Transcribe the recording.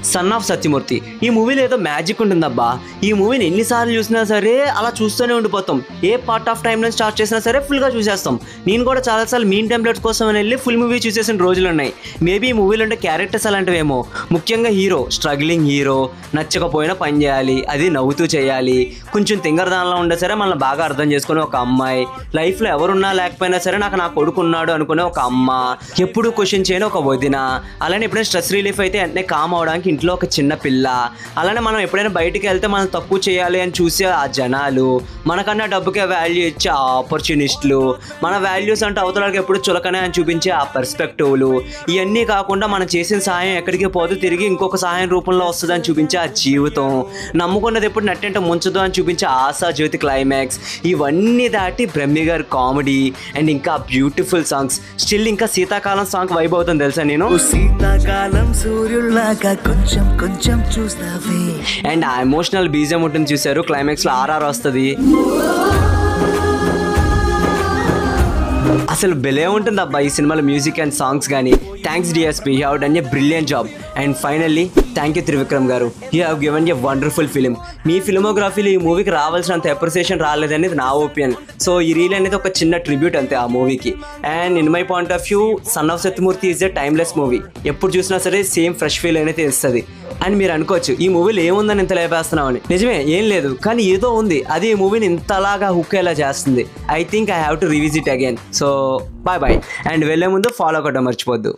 Son of Satyamurthy. ఈ మూవీలో ఏదో మ్యాజిక్ ఉంటుందబ్బా. ఈ మూవీని ఎన్నిసార్లు చూసినా సరే అలా చూస్తూనే ఉండిపోతాం. ఏ పార్ట్ ఆఫ్ టైంలో స్టార్ట్ చేసినా సరే ఫుల్గా చూసేస్తాం. నేను కూడా చాలాసార్లు మీన్ టెంప్లెట్స్ కోసం వెళ్ళి ఫుల్ మూవీ చూసేసిన రోజులు ఉన్నాయి. మేబీ ఈ మూవీలో ఉండే క్యారెక్టర్స్ అలాంటివేమో. ముఖ్యంగా హీరో, స్ట్రగ్లింగ్ హీరో, నచ్చకపోయినా పని చేయాలి, అది నవ్వుతూ చేయాలి. కొంచెం తింగరదానిలో ఉండే సరే మనల్ని బాగా అర్థం చేసుకునే ఒక అమ్మాయి, లైఫ్లో ఎవరున్నా లేకపోయినా సరే నాకు నా కొడుకు ఉన్నాడు అనుకునే ఒక అమ్మ, ఎప్పుడు క్వశ్చన్ చేయని ఒక వదిన, అలానే ఎప్పుడైనా స్ట్రెస్ రిలీఫ్ అయితే వెంటనే కామ్ అవడానికి ఇంట్లో ఒక చిన్న పిల్ల, అలానే మనం ఎప్పుడైనా బయటికి వెళ్తే మనం తక్కువ చేయాలి అని చూసే ఆ జనాలు, మనకన్నా డబ్బుకే వాల్యూ ఇచ్చే ఆ ఆపర్చునిస్టులు, మన వాల్యూస్ అంటే అవతలకి ఎప్పుడు చులకనే అని చూపించే ఆ పర్స్పెక్టివ్లు, ఇవన్నీ కాకుండా మనం చేసిన సహాయం ఎక్కడికి పోతే తిరిగి ఇంకొక సహాయం రూపంలో వస్తుందని చూపించే ఆ జీవితం, నమ్ముకున్నది ఎప్పుడు నట్టంటే ముంచదు అని చూపించే ఆశా జ్యోతి క్లైమాక్స్, ఇవన్నీ దాటి బ్రహ్మి గారి కామెడీ అండ్ ఇంకా బ్యూటిఫుల్ సాంగ్స్. స్టిల్ ఇంకా శీతాకాలం సాంగ్ వైబ్ అవుతుంది తెలుసా నేను. శీతాకాలం సూర్యుల్లాగా కొంచెం కొంచెం చూస్తావే అండ్ ఆ ఎమోషనల్ బీజం ఉంటుంది చూసారు, క్లైమాక్స్ లో ఆర్ఆర్ వస్తుంది. అసలు భలే ఉంటుంది అబ్బా ఈ సినిమాలో మ్యూజిక్ అండ్ సాంగ్స్ కానీ. Thanks DSP, you have done a brilliant job. And finally thank you Trivikram garu, you have given a wonderful film. మీ ఫిల్మోగ్రఫీలో ఈ మూవీకి రావాల్సినంత అప్రిసియేషన్ రాలేదనేది నా ఒపీనియన్. సో ఈ రీల్ అనేది ఒక చిన్న ట్రిబ్యూట్ అంతే ఆ మూవీకి. And in my point of view son of Satyamurthy is a timeless movie. ఎప్పుడు చూసినా సరే సేమ్ ఫ్రెష్ ఫీల్ అనేది ఇస్తుంది. అని మీరు అనుకోవచ్చు ఈ మూవీలో ఏముందని ఇంత లేపేస్తున్నామని. నిజమే, ఏం లేదు, కానీ ఏదో ఉంది, అది ఈ మూవీని ఇంతలాగా హుక్ అయ్యేలా చేస్తుంది. I think I have to revisit again. So bye bye. And వెళ్ళే ముందు ఫాలో కొట్టడం మర్చిపోద్దు.